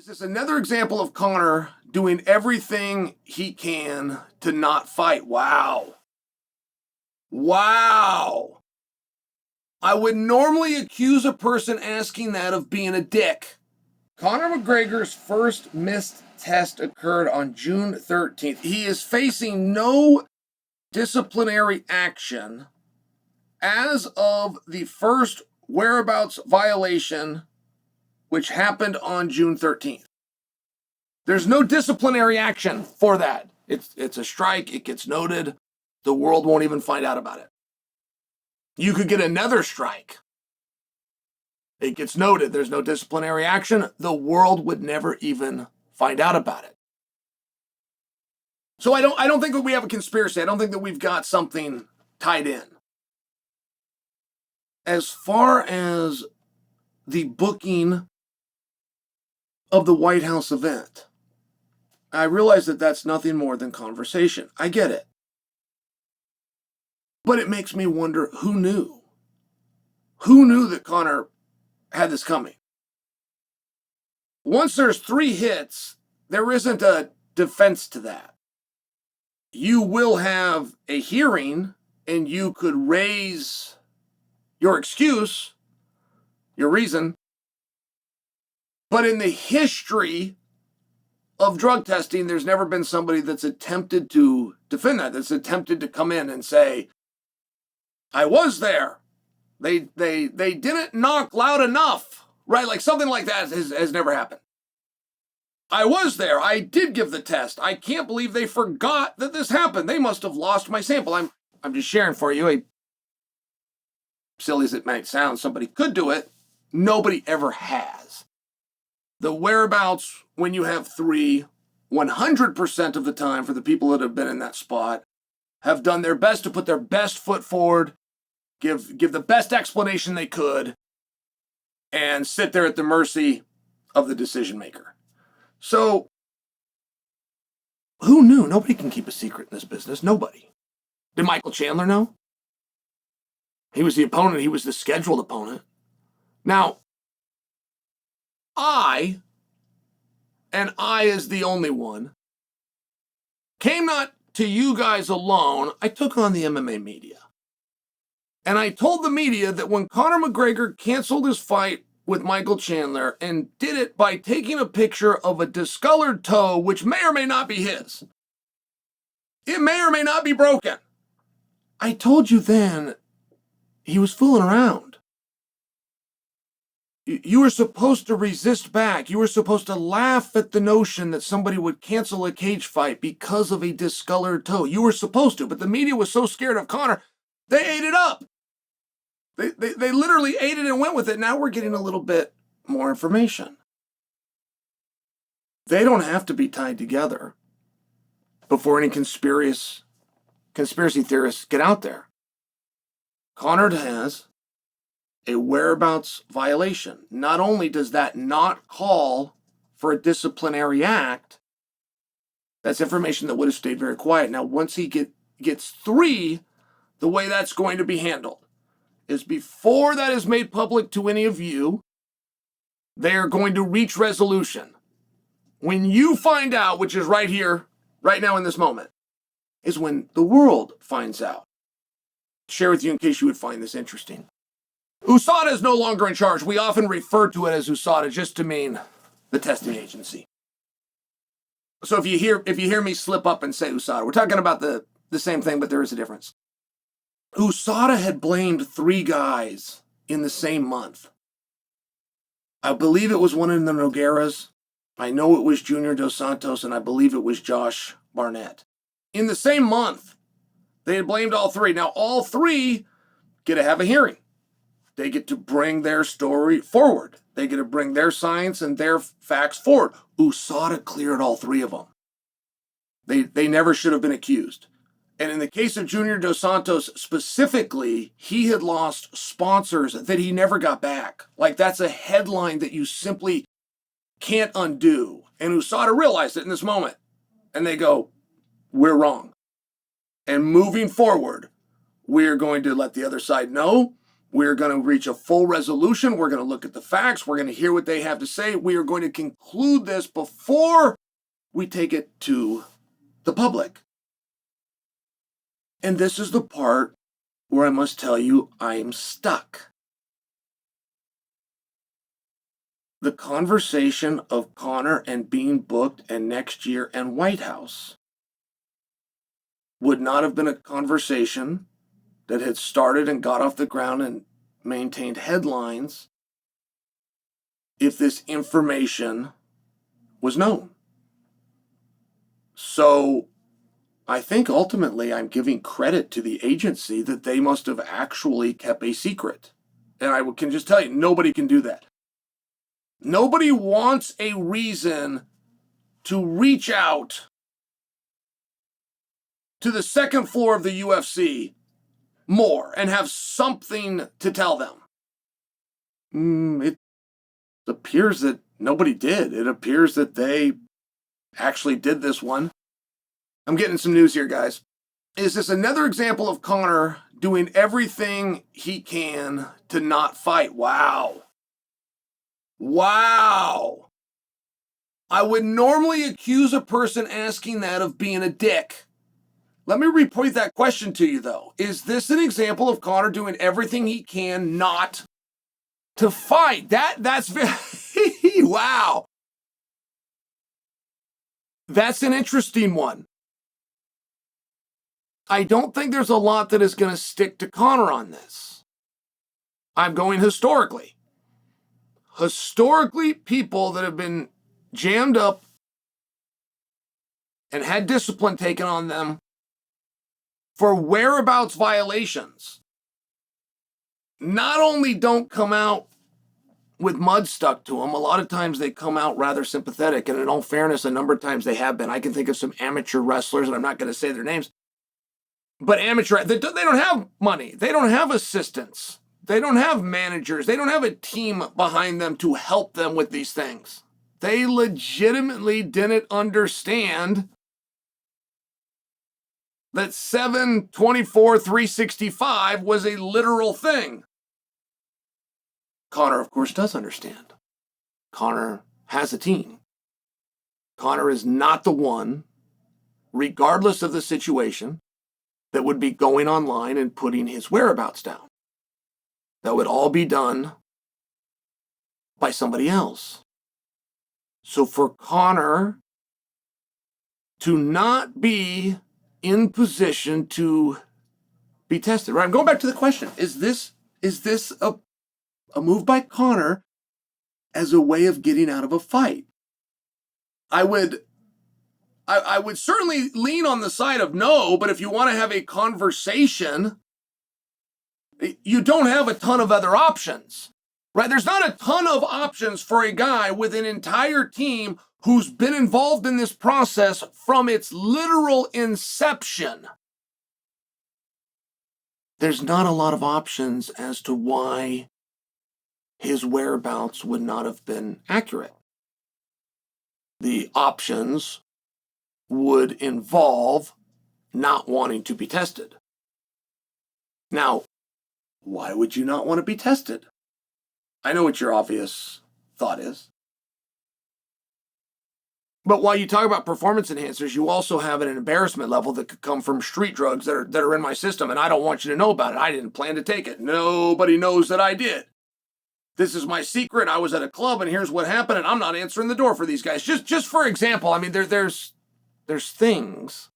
this another example of Conor doing everything he can to not fight. Wow. Wow. I would normally accuse a person asking that of being a dick. Conor McGregor's first missed test occurred on June 13th. He is facing no disciplinary action as of the first whereabouts violation, which happened on June 13th. There's no disciplinary action for that. It's a strike. It gets noted. The world won't even find out about it. You could get another strike. It gets noted. There's no disciplinary action. The world would never even find out about it. So I don't think that we have a conspiracy. I don't think that we've got something tied in. As far as the booking of the White House event, I realize that that's nothing more than conversation. I get it. But it makes me wonder, who knew? Who knew that Conor had this coming? Once there's 3 hits, there isn't a defense to that. You will have a hearing and you could raise your excuse, your reason. But in the history of drug testing, there's never been somebody that's attempted to defend that, that's attempted to come in and say, I was there. They didn't knock loud enough, right? Like something like that has never happened. I was there. I did give the test. I can't believe they forgot that this happened. They must have lost my sample. I'm just sharing for you. Silly as it might sound, somebody could do it. Nobody ever has. The whereabouts, when you have 3, 100% of the time for the people that have been in that spot, have done their best to put their best foot forward, give the best explanation they could, and sit there at the mercy of the decision maker. So, who knew? Nobody can keep a secret in this business. Nobody. Did Michael Chandler know? He was the opponent. He was the scheduled opponent. Now, I is the only one, came not to you guys alone. I took on the MMA media. And I told the media that when Conor McGregor canceled his fight with Michael Chandler and did it by taking a picture of a discolored toe, which may or may not be his, it may or may not be broken. I told you then he was fooling around. You were supposed to resist back. You were supposed to laugh at the notion that somebody would cancel a cage fight because of a discolored toe. You were supposed to, but the media was so scared of Conor, they ate it up. They literally ate it and went with it. Now we're getting a little bit more information. They don't have to be tied together before any conspiracy theorists get out there. Conor has a whereabouts violation. Not only does that not call for a disciplinary act, that's information that would have stayed very quiet. Now, once he gets 3, the way that's going to be handled is before that is made public to any of you, they are going to reach resolution. When you find out, which is right here, right now in this moment, is when the world finds out. Share with you in case you would find this interesting. USADA is no longer in charge. We often refer to it as USADA just to mean the testing agency. So if you hear me slip up and say USADA, we're talking about the same thing, but there is a difference. USADA had blamed 3 guys in the same month. I believe it was one of the Nogueiras. I know it was Junior Dos Santos, and I believe it was Josh Barnett. In the same month, they had blamed all 3. Now, all 3 get to have a hearing. They get to bring their story forward. They get to bring their science and their facts forward. USADA cleared all 3 of them. They never should have been accused. And in the case of Junior Dos Santos specifically, he had lost sponsors that he never got back. Like, that's a headline that you simply can't undo. And USADA realized it in this moment. And they go, we're wrong. And moving forward, we're going to let the other side know We're going to reach a full resolution. We're going to look at the facts. We're going to hear what they have to say. We are going to conclude this before we take it to the public. And this is the part where I must tell you I am stuck. The conversation of Conor and being booked and next year and White House would not have been a conversation that had started and got off the ground and maintained headlines if this information was known. So I think ultimately I'm giving credit to the agency that they must have actually kept a secret. And I can just tell you, nobody can do that. Nobody wants a reason to reach out to the second floor of the UFC more and have something to tell them. It appears that nobody did. It appears that they actually did this one. I'm getting some news here, guys. Is this another example of Conor doing everything he can to not fight? Wow. I would normally accuse a person asking that of being a dick. Let me repeat that question to you, though. Is this an example of Conor doing everything he can not to fight? That's very... wow. That's an interesting one. I don't think there's a lot that is going to stick to Conor on this. I'm going historically. Historically, people that have been jammed up and had discipline taken on them for whereabouts violations not only don't come out with mud stuck to them, a lot of times they come out rather sympathetic. And in all fairness, a number of times they have been. I can think of some amateur wrestlers, and I'm not going to say their names, but amateur, they don't have money. They don't have assistants. They don't have managers. They don't have a team behind them to help them with these things. They legitimately didn't understand that 7/24/365 was a literal thing. Conor, of course, does understand. Conor has a team. Conor is not the one, regardless of the situation, that would be going online and putting his whereabouts down. That would all be done by somebody else. So for Conor to not be in position to be tested, right? I'm going back to the question. Is this a move by Conor as a way of getting out of a fight? I would certainly lean on the side of no, but if you want to have a conversation, you don't have a ton of other options, right? There's not a ton of options for a guy with an entire team who's been involved in this process from its literal inception. There's not a lot of options as to why his whereabouts would not have been accurate. The options would involve not wanting to be tested. Now, why would you not want to be tested? I know what your obvious thought is. But while you talk about performance enhancers, you also have an embarrassment level that could come from street drugs that are in my system, and I don't want you to know about it. I didn't plan to take it. Nobody knows that I did. This is my secret. I was at a club, and here's what happened, and I'm not answering the door for these guys. Just for example, I mean, there's things.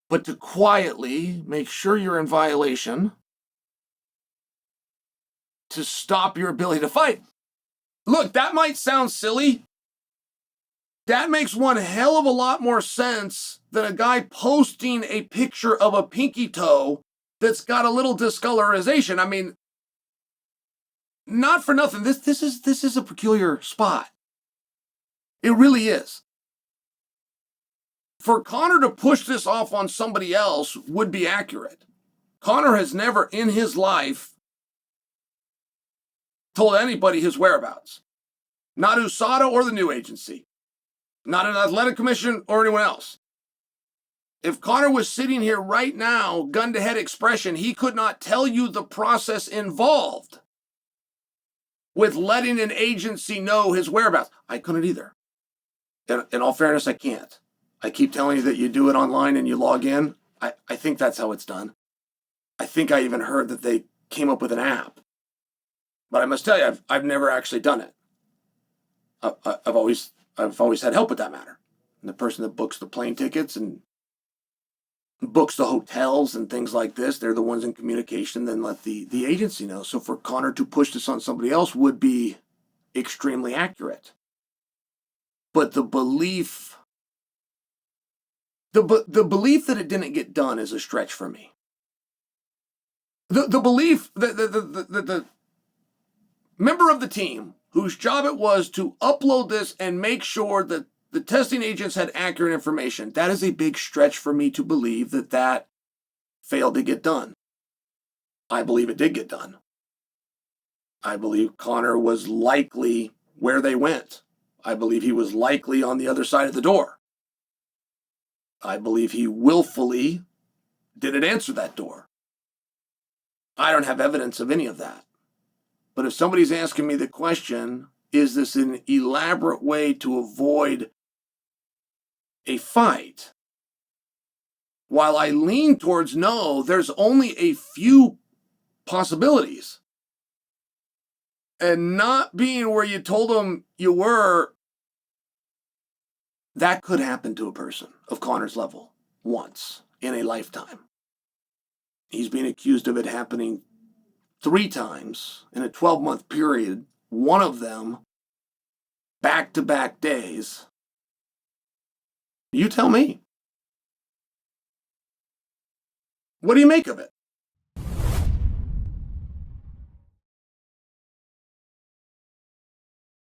But to quietly make sure you're in violation to stop your ability to fight. Look, that might sound silly. That makes one hell of a lot more sense than a guy posting a picture of a pinky toe that's got a little discolorization. I mean, not for nothing. This is a peculiar spot. It really is. For Conor to push this off on somebody else would be accurate. Conor has never in his life told anybody his whereabouts. Not USADA or the new agency. Not an athletic commission or anyone else. If Conor was sitting here right now, gun to head expression, he could not tell you the process involved with letting an agency know his whereabouts. I couldn't either. In all fairness, I can't. I keep telling you that you do it online and you log in. I think that's how it's done. I think I even heard that they came up with an app. But I must tell you, I've never actually done it. I've always had help with that matter. And the person that books the plane tickets and books the hotels and things like this, they're the ones in communication, then let the agency know. So for Conor to push this on somebody else would be extremely accurate. But the belief that it didn't get done is a stretch for me. The belief that the member of the team whose job it was to upload this and make sure that the testing agents had accurate information, that is a big stretch for me to believe that failed to get done. I believe it did get done. I believe Conor was likely where they went. I believe he was likely on the other side of the door. I believe he willfully didn't answer that door. I don't have evidence of any of that. But if somebody's asking me the question, is this an elaborate way to avoid a fight? While I lean towards no, there's only a few possibilities. And not being where you told them you were, that could happen to a person of Conor's level once in a lifetime. He's being accused of it happening 3 times in a 12-month period, one of them back-to-back days. You tell me. What do you make of it?